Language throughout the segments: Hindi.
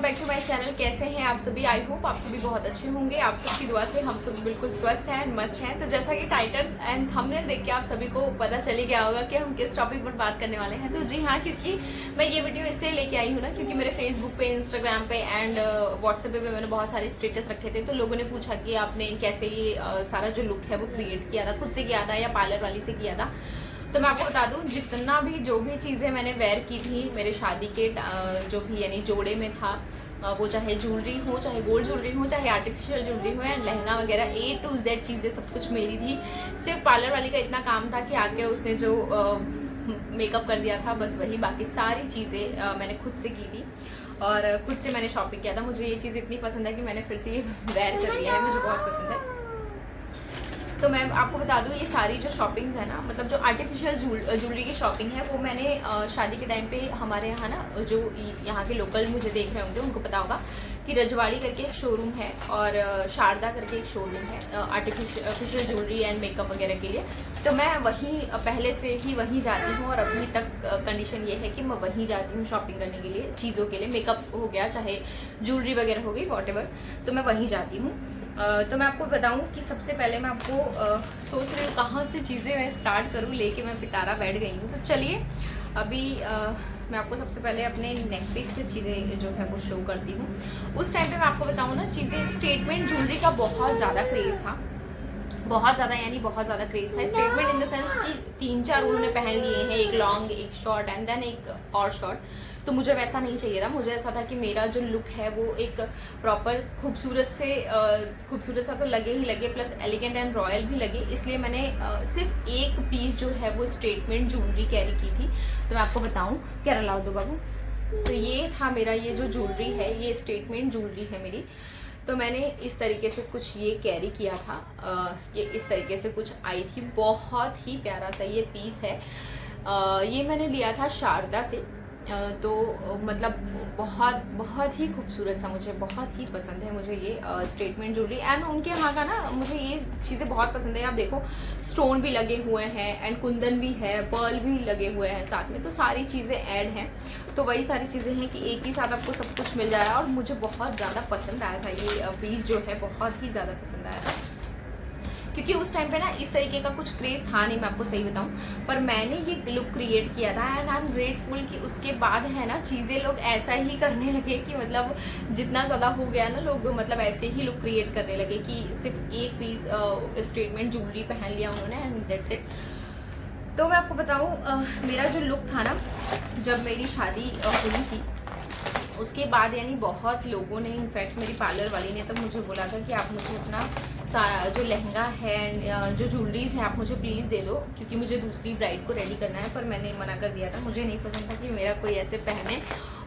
Back to my channel. कैसे हैं आप सभी? आई होप आप सभी बहुत अच्छे होंगे। आप सबकी दुआ से हम सब बिल्कुल स्वस्थ हैं एंड मस्त हैं। तो जैसा कि टाइटल एंड थंबनेल देख के आप सभी को पता चली गया होगा कि हम किस टॉपिक पर बात करने वाले हैं। तो जी हाँ, क्योंकि मैं ये वीडियो इसलिए लेके आई हूँ ना, क्योंकि मेरे फेसबुक पे, इंस्टाग्राम पे एंड व्हाट्सएप पे मैंने बहुत सारे स्टेटस रखे थे। तो लोगों ने पूछा कि आपने कैसे ये सारा जो लुक है वो क्रिएट किया था, खुद से किया था या पार्लर वाली से किया था। तो मैं आपको बता दूं, जितना भी जो भी चीज़ें मैंने वेयर की थी मेरे शादी के जो भी यानी जोड़े में था, वो चाहे ज्वेलरी हो, चाहे गोल्ड ज्वेलरी हो, चाहे आर्टिफिशियल ज्वेलरी हो या लहंगा वगैरह, A to Z चीज़ें सब कुछ मेरी थी। सिर्फ पार्लर वाली का इतना काम था कि आके उसने जो मेकअप कर दिया था, बस वही। बाकी सारी चीज़ें मैंने खुद से की थी और खुद से मैंने शॉपिंग किया था। मुझे ये चीज़ इतनी पसंद है कि मैंने फिर से ये वेयर कर लिया है, मुझे बहुत पसंद है। तो मैं आपको बता दूं, ये सारी जो शॉपिंग्स है ना, मतलब जो आर्टिफिशियल ज्वेलरी की शॉपिंग है, वो मैंने शादी के टाइम पे हमारे यहाँ ना, जो यहाँ के लोकल मुझे देख रहे होंगे उनको पता होगा कि रजवाड़ी करके एक शोरूम है और शारदा करके एक शोरूम है आर्टिफिशियल ज्वेलरी एंड मेकअप वगैरह के लिए। तो मैं वहीं पहले से ही वहीं जाती हूँ और अभी तक कंडीशन ये है कि मैं वहीं जाती हूँ शॉपिंग करने के लिए, चीज़ों के लिए। मेकअप हो गया, चाहे ज्वेलरी वगैरह हो गई, वॉटेवर, तो मैं वहीं जाती हूँ। तो मैं आपको बताऊं कि सबसे पहले मैं आपको सोच रही हूँ कहाँ से चीज़ें मैं स्टार्ट करूँ, लेके मैं पिटारा बैठ गई हूँ। तो चलिए अभी मैं आपको सबसे पहले अपने नेक पीस से चीज़ें जो है वो शो करती हूँ। उस टाइम पे मैं आपको बताऊँ ना, चीज़ें स्टेटमेंट ज्वेलरी का बहुत ज़्यादा क्रेज़ था, बहुत ज़्यादा, यानी बहुत ज़्यादा क्रेज़ था। स्टेटमेंट इन द सेंस कि 3-4 उन्होंने पहन लिए हैं, एक लॉन्ग, एक शॉर्ट एंड देन एक और शॉर्ट। तो मुझे वैसा नहीं चाहिए था। मुझे ऐसा था कि मेरा जो लुक है वो एक प्रॉपर खूबसूरत सा तो लगे ही लगे, प्लस एलिगेंट एंड रॉयल भी लगे। इसलिए मैंने सिर्फ एक पीस जो है वो स्टेटमेंट ज्वेलरी कैरी की थी। तो मैं आपको बताऊँ, क्या लाओ दो बाबू। तो ये था मेरा, ये जो ज्वेलरी है ये स्टेटमेंट ज्वेलरी है मेरी। तो मैंने इस तरीके से कुछ ये कैरी किया था, ये इस तरीके से कुछ आई थी। बहुत ही प्यारा सा ये पीस है। ये मैंने लिया था शारदा से। तो मतलब बहुत ही खूबसूरत सा, मुझे बहुत ही पसंद है मुझे ये स्टेटमेंट ज्वेलरी। एंड उनके यहाँ का ना, मुझे ये चीज़ें बहुत पसंद है। आप देखो, स्टोन भी लगे हुए हैं एंड कुंदन भी है, पर्ल भी लगे हुए हैं साथ में, तो सारी चीज़ें ऐड हैं। तो वही सारी चीज़ें हैं कि एक ही साथ आपको सब कुछ मिल जाए। और मुझे बहुत ज़्यादा पसंद आया था ये पीस, जो है बहुत ही ज़्यादा पसंद आया था, क्योंकि उस टाइम पे ना इस तरीके का कुछ क्रेज़ था नहीं, मैं आपको सही बताऊं। पर मैंने ये लुक क्रिएट किया था एंड आई एम ग्रेटफुल कि उसके बाद है ना, चीज़ें लोग ऐसा ही करने लगे कि मतलब जितना ज़्यादा हो गया ना, लोग मतलब ऐसे ही लुक क्रिएट करने लगे कि सिर्फ एक पीस स्टेटमेंट ज्वेलरी पहन लिया उन्होंने एंड दैट्स इट। तो मैं आपको बताऊँ, मेरा जो लुक था ना, जब मेरी शादी हुई थी उसके बाद, यानी बहुत लोगों ने, इनफैक्ट मेरी पार्लर वाली ने तब मुझे बोला था कि आप मुझे अपना जो लहंगा है, जो ज्वेलरीज है, आप मुझे प्लीज़ दे दो, क्योंकि मुझे दूसरी ब्राइड को रेडी करना है। पर मैंने मना कर दिया था, मुझे नहीं पसंद था कि मेरा कोई ऐसे पहने।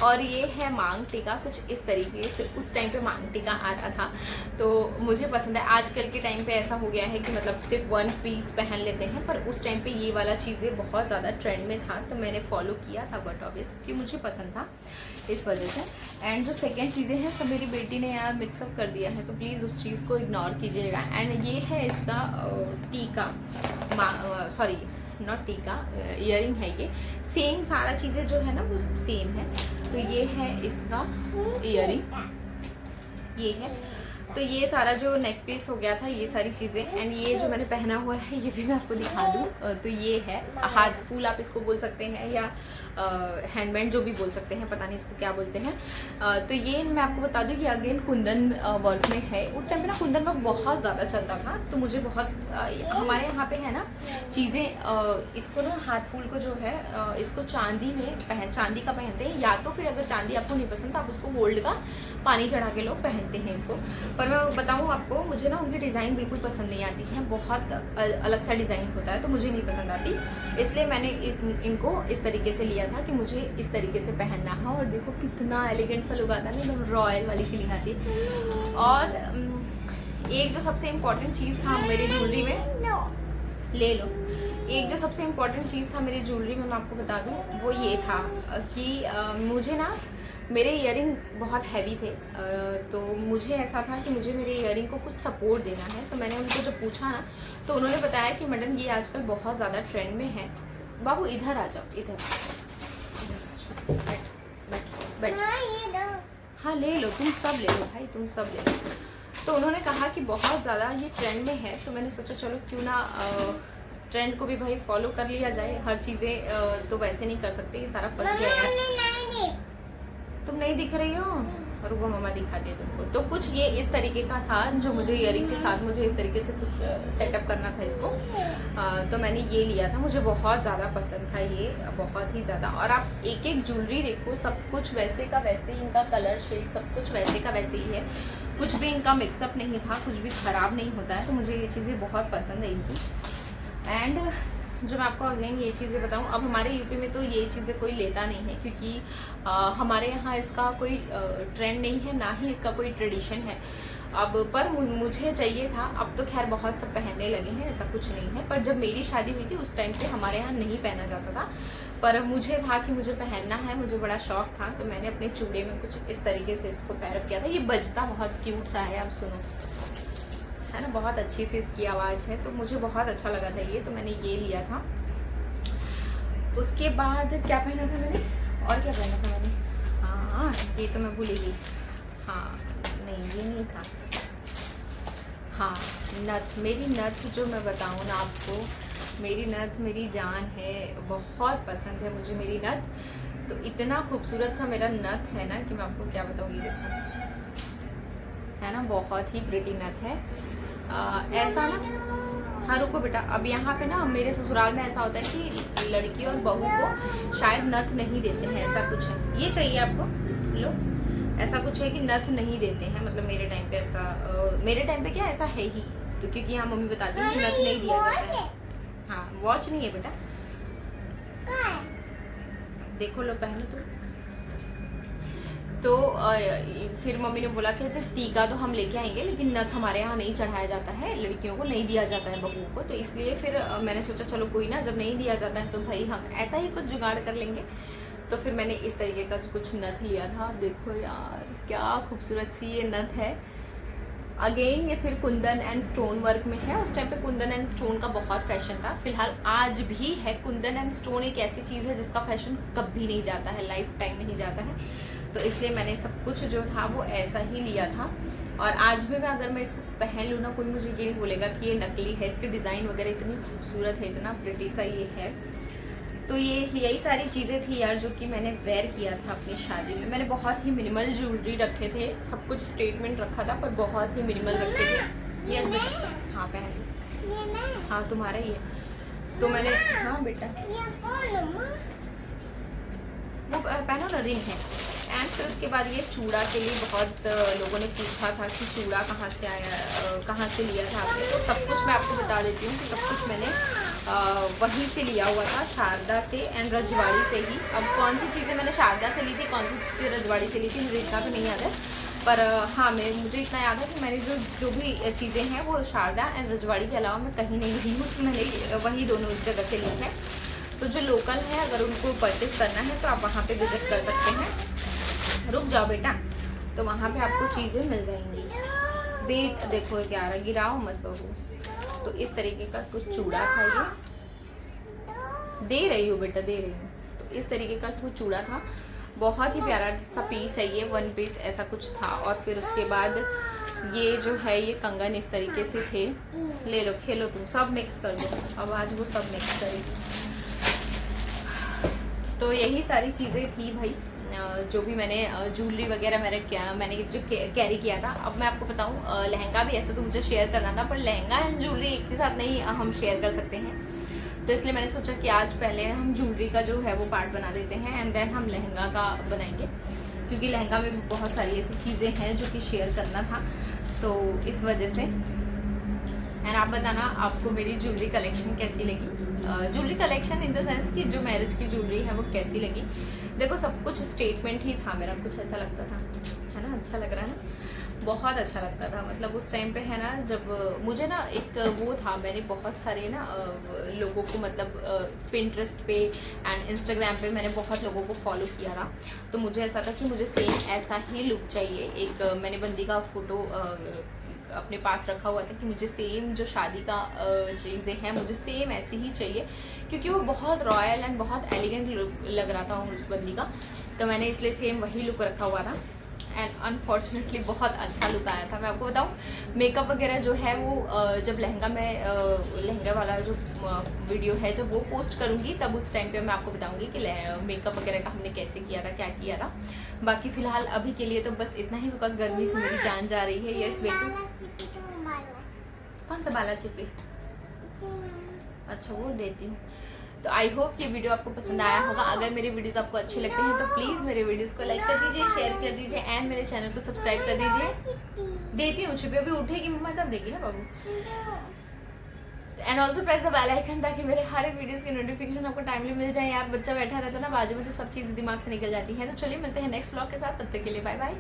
और ये है मांग टीका, कुछ इस तरीके से उस टाइम पे मांग टीका आता था, तो मुझे पसंद है। आजकल के टाइम पे ऐसा हो गया है कि मतलब सिर्फ वन पीस पहन लेते हैं, पर उस टाइम पे ये वाला चीज़ें बहुत ज़्यादा ट्रेंड में था, तो मैंने फॉलो किया था, बट ऑब्वियस कि मुझे पसंद था इस वजह से। एंड जो सेकेंड चीज़ें हैं, सब मेरी बेटी ने यार मिक्सअप कर दिया है, तो प्लीज़ उस चीज़ को इग्नोर कीजिएगा। एंड ये है इसका टीका, सॉरी नॉट टीका, ईयरिंग है ये। सेम सारा चीज़ें जो है ना वो सब सेम है। तो ये है इसका ईयरिंग, ये है। तो ये सारा जो नेक पीस हो गया था, ये सारी चीज़ें। एंड ये जो मैंने पहना हुआ है ये भी मैं आपको दिखा दूँ। तो ये है हाथ फूल, आप इसको बोल सकते हैं, या हैंडबैंड जो भी बोल सकते हैं, पता नहीं इसको क्या बोलते हैं। तो ये मैं आपको बता दूँ, ये अगेन कुंदन वर्क में है। उस टाइम पे ना कुंदन वर्क बहुत ज़्यादा चलता था, तो मुझे बहुत हमारे यहाँ पे है ना चीज़ें, इसको ना हाथ फूल को जो है इसको चांदी में चांदी का पहनते हैं, या तो फिर अगर चांदी आपको नहीं पसंद तो आप उसको गोल्ड का पानी चढ़ा के लोग पहनते हैं इसको। पर मैं बताऊँ आपको, मुझे ना उनकी डिज़ाइन बिल्कुल पसंद नहीं आती है, बहुत अलग सा डिज़ाइन होता है, तो मुझे नहीं पसंद आती। इसलिए मैंने इनको इस तरीके से लिया था कि मुझे इस तरीके से पहनना है। और देखो कितना एलिगेंट सा लुक आता है ना, एकदम रॉयल वाली फीलिंग आती है। और एक जो सबसे इम्पोर्टेंट चीज़ था मेरी ज्वेलरी में, ले लो, एक जो सबसे इम्पोर्टेंट चीज़ था मेरी ज्वेलरी में, मैं आपको बता दूँ, वो ये था कि मुझे ना, मेरे ईयरिंग बहुत हैवी थे, तो मुझे ऐसा था कि मुझे मेरे ईयरिंग को कुछ सपोर्ट देना है। तो मैंने उनको जब पूछा ना, तो उन्होंने बताया कि मैडम ये आजकल बहुत ज़्यादा ट्रेंड में है। बाबू इधर आ जाओ, इधर बैठ बैठ बैठ। हाँ ले लो, तुम सब ले लो भाई, तुम सब ले लो। तो उन्होंने कहा कि बहुत ज़्यादा ये ट्रेंड में है, तो मैंने सोचा चलो क्यों ना ट्रेंड को भी भाई फॉलो कर लिया जाए। हर चीज़ें तो वैसे नहीं कर सकते, ये सारा फंस गया यार। तुम नहीं दिख रही हो, रुको मम्मा दिखाती है तुमको। तो कुछ ये इस तरीके का था जो मुझे इयरिंग के साथ मुझे इस तरीके से कुछ सेटअप करना था इसको। तो मैंने ये लिया था, मुझे बहुत ज़्यादा पसंद था ये, बहुत ही ज़्यादा। और आप एक एक ज्वेलरी देखो, सब कुछ वैसे का वैसे ही, इनका कलर शेड सब कुछ वैसे का वैसे ही है, कुछ भी इनका मिक्सअप नहीं था, कुछ भी ख़राब नहीं होता है। तो मुझे ये चीज़ें बहुत पसंद है इनकी। एंड जो मैं आपको अगेन ये चीज़ें बताऊं, अब हमारे यूपी में तो ये चीज़ें कोई लेता नहीं है, क्योंकि हमारे यहाँ इसका कोई ट्रेंड नहीं है, ना ही इसका कोई ट्रेडिशन है। अब पर मुझे चाहिए था, अब तो खैर बहुत सब पहनने लगे हैं, ऐसा कुछ नहीं है। पर जब मेरी शादी हुई थी उस टाइम पे हमारे यहाँ नहीं पहना जाता था, पर मुझे था कि मुझे पहनना है, मुझे बड़ा शौक था। तो मैंने अपने चूड़े में कुछ इस तरीके से इसको पैरअप किया था। ये बजता बहुत क्यूट सा है, आप सुनो, है ना, बहुत अच्छी सी इसकी आवाज़ है। तो मुझे बहुत अच्छा लगा था ये, तो मैंने ये लिया था। उसके बाद क्या पहना था मैंने, और क्या पहना था मैंने, हाँ ये तो मैं भूल गई, हाँ नहीं ये नहीं था, हाँ नथ, मेरी नथ जो मैं बताऊँ ना आपको, मेरी नथ मेरी जान है, बहुत पसंद है मुझे मेरी नथ। तो इतना खूबसूरत सा मेरा नथ है ना कि मैं आपको क्या बताऊँ, ये देखो, है ना, बहुत ही प्रिटी नथ है। ऐसा ना, हाँ रुको बेटा, अब यहाँ पे ना मेरे ससुराल में ऐसा होता है कि लड़की और बहू को शायद नथ नहीं देते हैं, ऐसा कुछ है। ये चाहिए आपको, लो, ऐसा कुछ है कि नथ नहीं देते हैं, मतलब मेरे टाइम पे ऐसा, मेरे टाइम पे क्या ऐसा है ही, तो क्योंकि यहाँ मम्मी बताती है कि नथ नहीं दिया जाता है। हाँ वॉच नहीं है बेटा, देखो लो पहनो तो फिर मम्मी ने बोला कि टीका तो हम लेके आएंगे, लेकिन नथ हमारे यहाँ नहीं चढ़ाया जाता है, लड़कियों को नहीं दिया जाता है, बहुओं को। तो इसलिए फिर मैंने सोचा चलो कोई ना, जब नहीं दिया जाता है तो भाई हम ऐसा ही कुछ जुगाड़ कर लेंगे। तो फिर मैंने इस तरीके का कुछ नथ लिया था। देखो यार क्या खूबसूरत सी ये नथ है। अगेन ये फिर कुंदन एंड स्टोन वर्क में है। उस टाइम पे कुंदन एंड स्टोन का बहुत फैशन था, फिलहाल आज भी है। कुंदन एंड स्टोन एक ऐसी चीज़ है जिसका फैशन कभी नहीं जाता है, लाइफ टाइम नहीं जाता है। तो इसलिए मैंने सब कुछ जो था वो ऐसा ही लिया था। और आज भी मैं अगर मैं इसको पहन लूँ ना, कोई मुझे ये नहीं बोलेगा कि ये नकली है। इसके डिज़ाइन वगैरह इतनी खूबसूरत है, इतना प्रिटी सा ये है। तो ये यही सारी चीज़ें थी यार जो कि मैंने वेयर किया था अपनी शादी में। मैंने बहुत ही मिनिमल ज्वेलरी रखे थे, सब कुछ स्टेटमेंट रखा था, पर बहुत ही मिनिमल रखे थे। ये हाँ पहन, हाँ तुम्हारा ही है। तो मैंने, हाँ बेटा वो पहनो ना, रिंग है। एंड फिर उसके बाद ये चूड़ा के लिए बहुत लोगों ने पूछा था कि चूड़ा कहाँ से आया, कहाँ से लिया था आपने। तो सब कुछ मैं आपको बता देती हूँ कि सब कुछ मैंने वहीं से लिया हुआ था, शारदा से एंड रजवाड़ी से ही। अब कौन सी चीज़ें मैंने शारदा से ली थी, कौन सी चीज़ें रजवाड़ी से ली थी, मुझे इतना तो नहीं याद है। पर हाँ मुझे इतना याद है कि मैंने जो भी चीज़ें हैं वो शारदा एंड रजवाड़ी के अलावा मैं कहीं नहीं ली हूँ, तो मैंने वही दोनों इस जगह से ली है। तो जो लोकल है अगर उनको परचेस करना है तो आप वहाँ पे विजिट कर सकते हैं। रुक जाओ बेटा, तो वहाँ पे आपको चीज़ें मिल जाएंगी। बेट देखो क्या रहा, गिराओ मत बहू। तो इस तरीके का कुछ चूड़ा था, ये दे रही हूँ बेटा, दे रही हूँ। तो इस तरीके का कुछ चूड़ा था, बहुत ही प्यारा सा पीस है ये, 1 पीस ऐसा कुछ था। और फिर उसके बाद ये जो है ये कंगन इस तरीके से थे। ले लो, खेलो तुम, सब मिक्स कर दो। अब आज वो सब मिक्स करेगी। तो यही सारी चीज़ें थी भाई, जो भी मैंने ज्वेलरी वगैरह मैंने जो कैरी किया था। अब मैं आपको बताऊं, लहंगा भी ऐसे तो मुझे शेयर करना था, पर लहंगा एंड ज्वेलरी एक के साथ नहीं हम शेयर कर सकते हैं। तो इसलिए मैंने सोचा कि आज पहले हम ज्वेलरी का जो है वो पार्ट बना देते हैं एंड देन हम लहंगा का बनाएंगे, क्योंकि लहंगा में भी बहुत सारी ऐसी चीज़ें हैं जो कि शेयर करना था। तो इस वजह से एंड आप बताना आपको मेरी ज्वेलरी कलेक्शन कैसी लगी। Jewellery collection in the sense कि जो मैरिज की ज्वेलरी है वो कैसी लगी। देखो सब कुछ स्टेटमेंट ही था मेरा, कुछ ऐसा लगता था, है ना, अच्छा लग रहा है ना, बहुत अच्छा लगता था। मतलब उस टाइम पे है ना, जब मुझे ना एक वो था, मैंने बहुत सारे ना लोगों को मतलब पिंटरेस्ट पे एंड इंस्टाग्राम पे मैंने बहुत लोगों को फॉलो किया था। तो मुझे ऐसा था कि मुझे सेम ऐसा ही लुक चाहिए। एक मैंने बंदी का फ़ोटो अपने पास रखा हुआ था कि मुझे सेम जो शादी का चीज़ें हैं मुझे सेम ऐसी ही चाहिए, क्योंकि वो बहुत रॉयल एंड बहुत एलिगेंट लग रहा था उस बंदी का। तो मैंने इसलिए सेम वही लुक रखा हुआ था। एंड अनफॉर्चुनेटली बहुत अच्छा लुक आया था। मैं आपको बताऊँ मेकअप वगैरह जो है वो जब लहंगा वाला जो वीडियो है जब वो पोस्ट करूँगी तब उस टाइम पे मैं आपको बताऊँगी कि मेकअप वगैरह का हमने कैसे किया था, क्या किया था। बाकी फ़िलहाल अभी के लिए तो बस इतना ही, बिकॉज गर्मी से मेरी जान जा रही है। यस बेटू, कौन सा बाला चिपी? अच्छा वो देती हूँ। तो आई होप ये वीडियो आपको पसंद आया होगा। अगर मेरे वीडियोस आपको अच्छे लगते हैं तो प्लीज़ मेरे वीडियोस को लाइक कर दीजिए, शेयर कर दीजिए एंड मेरे चैनल को सब्सक्राइब कर दीजिए। देती हूँ चिपी, अभी उठेगी मम्मा तब देगी ना बाबू। And also press the bell icon ताकि मेरे हर एक वीडियोस की नोटिफिकेशन आपको टाइमली मिल जाए। यार बच्चा बैठा रहता है ना बाजू में तो सब चीज़ दिमाग से निकल जाती है। तो चलिए मिलते हैं नेक्स्ट व्लॉग के साथ, तब तक के लिए बाय बाय।